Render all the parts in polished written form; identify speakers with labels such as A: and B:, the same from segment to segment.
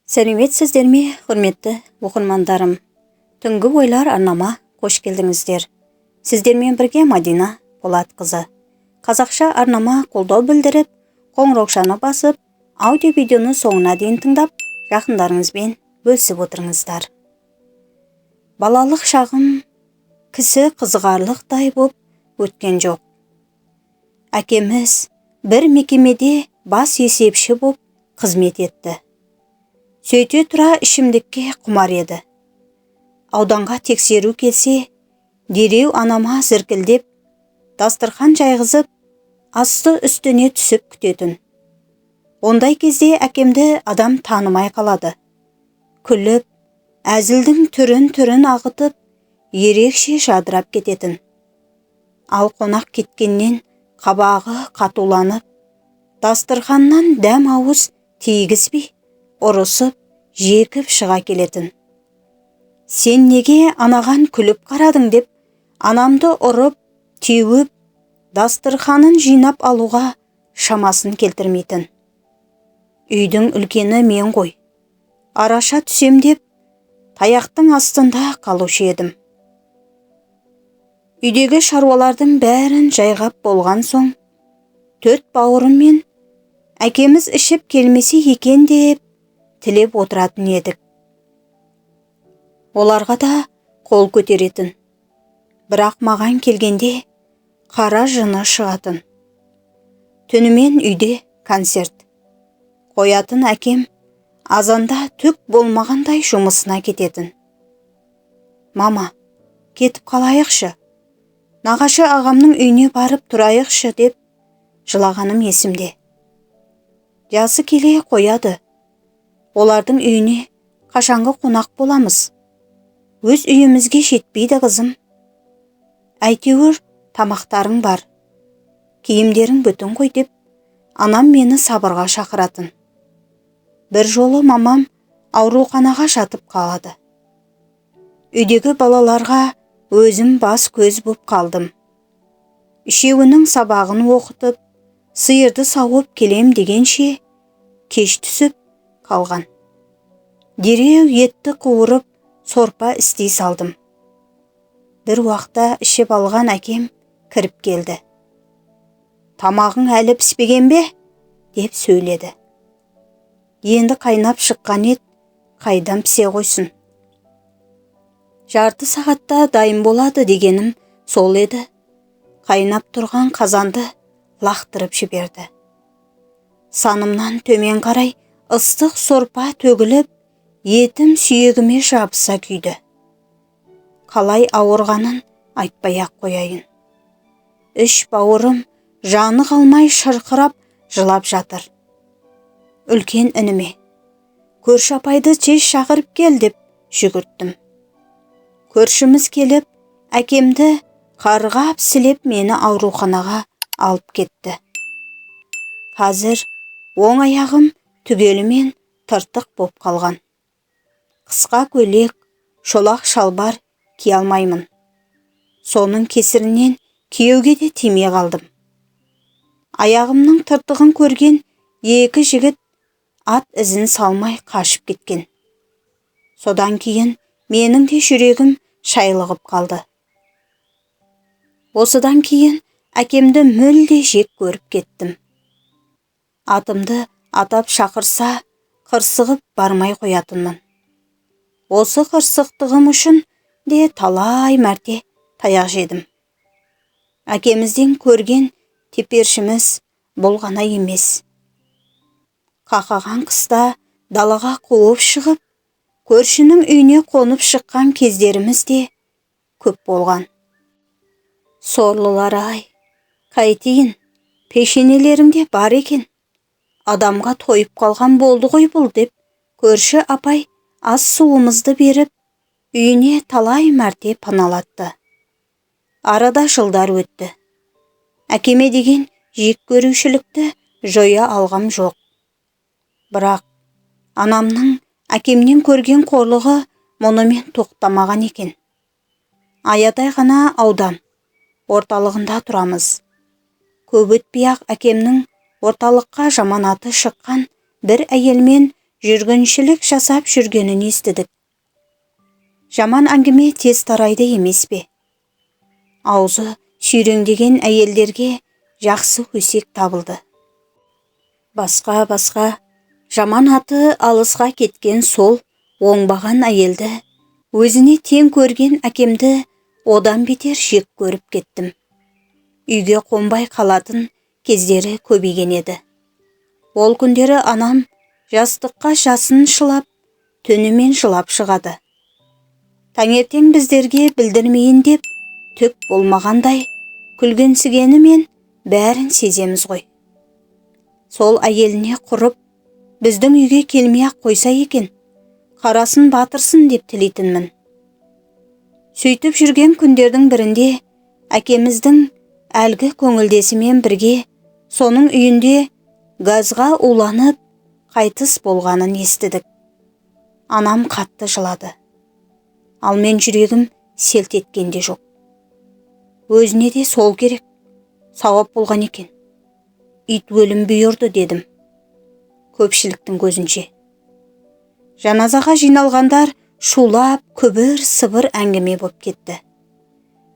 A: Сәлеметсіздер ме, құрметті оқырмандарым? Түнгі ойлар арнама қош келдіңіздер. Сіздермен бірге Мадина Полатқызы. Қазақша арнама қолдау білдіріп, қоңыраушаны басып, аудио-видеоны соңына дейін тыңдап, жақындарыңызбен бөлісіп отырыңыздар. Балалық шағым кісі қызығарлықтай боп өткен жоқ. Әкеміз бір мекемеде бас есепші боп қызмет етті. Сөйте тұра ішімдікке құмар еді. Ауданға тексеру келсе, дереу анама зіркілдеп, дастархан жайғызып, асты үстіне түсіп күтетін. Ондай кезде әкемді адам танымай қалады. Күліп, әзілдің түрін ағытып, ерекше жадырап кететін. Ал қонақ кеткеннен қабағы қатуланып, дастарханнан дәм ауыз тигізбей, ұрысып, жекіп шыға келетін. Сен неге анаған күліп қарадың деп, анамды ұрып, теуіп, дастарханын жинап алуға шамасын келтірмейтін. Үйдің үлкені мен ғой. Араша түсем деп, таяқтың астында қалушы едім. Үйдегі шаруалардың бәрін жайғап болған соң, 4 бауырым мен әкеміз ішіп келмесе екен деп тілеп отыратын едік. Оларға да қол көтеретін. Бірақ маған келгенде қара жыны шығатын. Түнімен үйде концерт. Қоятын әкем азанда түк болмағандай жұмысына кететін. Мама, кетіп қалайықшы. Нағашы ағамның үйіне барып тұрайықшы деп жылағаным есімде. Жасы келе қояды. Олардың үйіне қашанғы қонақ боламыз. Өз үйімізге жетпейді қызым. Әйтеуір тамақтарың бар. Киімдерің бүтін ғой деп, анам мені сабырға шақыратын. Бір жолы мамам ауруханаға жатып қалады. Үйдегі балаларға өзім бас көз боп қалдым. Үшеуінің сабағын оқытып, сиырды сауып келем дегенше кеш түсіп қалған. Дереу етті қуырып, сорпа істей салдым. Бір уақытта ішіп алған әкем кіріп келді. Тамағың әлі піспеген бе? Деп сөйледі. Енді қайнап шыққан ет қайдан пісе қойсын. Жарты сағатта дайын болады дегенім сол еді. Қайнап тұрған қазанды лақтырып жіберді. Санымнан төмен қарай ыстық сорпа төгіліп, етім сүйегіме жабыса күйді. Қалай ауырғанын айтпай-ақ қояйын. 3 бауырым жаны қалмай шырқырап жылап жатыр. Үлкен ініме, көрші апайды тез шақырып кел деп жүгірттім. Көршіміз келіп, әкемді қарғап сілеп мені ауруханаға алып кетті. Қазір оң аяғым түгелімен тыртық боп қалған. Қысқа көйлек, шолақ шалбар кие алмаймын. Соның кесірінен күйеуге де тимей қалдым. Аяғымның тыртығын көрген 2 жігіт ат ізін салмай қашып кеткен. Содан кейін менің де жүрегім шайлығып қалды. Осыдан кейін әкемді мүлде жек көріп кеттім. Атымды атап шақырса, қырсығып бармай қоятынмын. Осы қырсықтығым үшін де талай мәрте таяқ жедім. Әкемізден көрген тепершіміз бұл ғана емес. Қақаған қыста далаға қуып шығып, көршінің үйіне қонып шыққан кездеріміз де көп болған. Сорлылар-ай, қайтейін, пешенелерімде бар екен. Адамға тойып қалған болды ғой бұл деп, көрші апай ас суымызды беріп, үйіне талай мәрте паналатты. Арада жылдар өтті. Әкеме деген жек көрушілікті жоя алғам жоқ. Бірақ анамның әкемнен көрген қорлығы мұнымен тоқтамаған екен. Аядай ғана аудан орталығында тұрамыз. Көп өтпей-ақ әкемнің орталыққа жаманаты шыққан бір әйелмен жүргіншілік жасап жүргенін естідік. Жаман әңгіме тез тарайды емес пе? Аузы сүйреңдеген әйелдерге жақсы өсек табылды. Басқа жаман аты алысқа кеткен сол оңбаған әйелді, өзіне тең көрген әкемді одан бетер жек көріп кеттім. Үйге қонбай қалатын кездері көбейген еді. Ол күндері анам жастыққа жасын шылап, түнімен жылап шығады. Таңертең біздерге білдірмейін деп, түк болмағандай, күлгенсігенімен бәрін сеземіз ғой. Сол әйеліне құрып, біздің үйге келмей-ақ қойса екен, қарасын батырсын деп тілейтінмін. Сөйтіп жүрген күндердің бірінде әкеміздің әлгі көңілдесімен бірге соның үйінде газға уланып қайтыс болғанын естідік. Анам қатты жылады. Ал мен жүрегім селт еткенде жоқ. Өзіне де сол керек, сауап болған екен. Ит өлім бұйырды дедім. Көпшіліктің көзінше. Жаназаға жиналғандар шулап, күбір, сыбыр әңгіме боп кетті.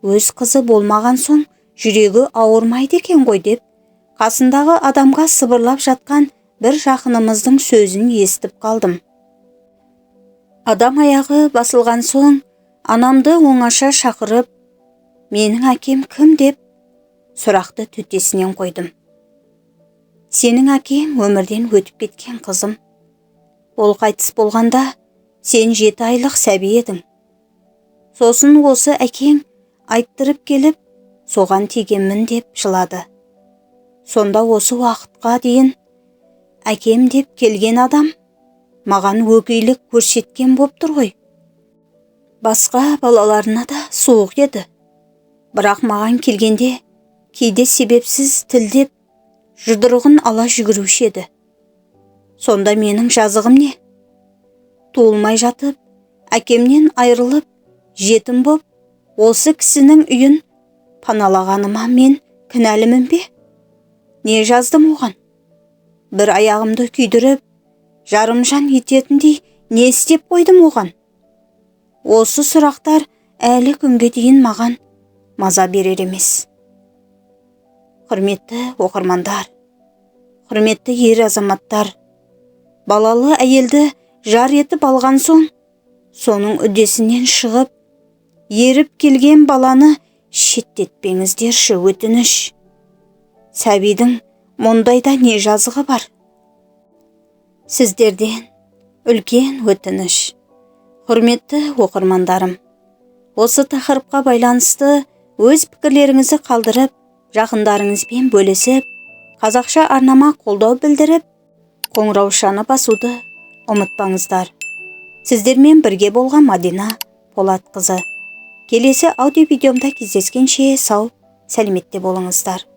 A: Өз қызы болмаған соң жүрегі ауырмайды екен ғой деп, қасындағы адамға сыбырлап жатқан бір жақынымыздың сөзін естіп қалдым. Адам аяғы басылған соң, анамды оңаша шақырып, менің әкем кім деп сұрақты төтесінен қойдым. Сенің әкең өмірден өтіп кеткен қызым. Ол қайтыс болғанда, сен 7 айлық сәби едің. Сосын осы әкең айттырып келіп, соған тигенмін деп жылады. Сонда осы уақытқа дейін әкем деп келген адам маған өгейлік көрсеткен боп тұр ғой. Басқа балаларына да суық еді. Бірақ маған келгенде кейде себепсіз тілдеп жұдырығын ала жүгіруші еді. Сонда менің жазығым не? Туылмай жатып, әкемнен айырылып, жетім боп, осы кісінің үйін паналағаныма мен кінәлімін бе? Не жаздым оған? Бір аяғымды күйдіріп, жарымжан ететіндей не істеп қойдым оған? Осы сұрақтар әлі күнге дейін маған маза берер емес. Құрметті оқырмандар, құрметті ер азаматтар, балалы әйелді жар етіп алған соң, соның үдесінен шығып, еріп келген баланы шеттетпеңіздерші өтініш. Сәбидің мұндайда не жазығы бар? Сіздерден үлкен өтініш. Құрметті оқырмандарым, осы тақырыпқа байланысты өз пікірлеріңізді қалдырып, жақындарыңызбен бөлісіп, қазақша арнама қолдау білдіріп, қоңыраушаны басуды ұмытпаңыздар. Сіздермен бірге болған Мадина Полатқызы. Келесі аудио видеомда кездескенше сау, сәлеметте болыңыздар.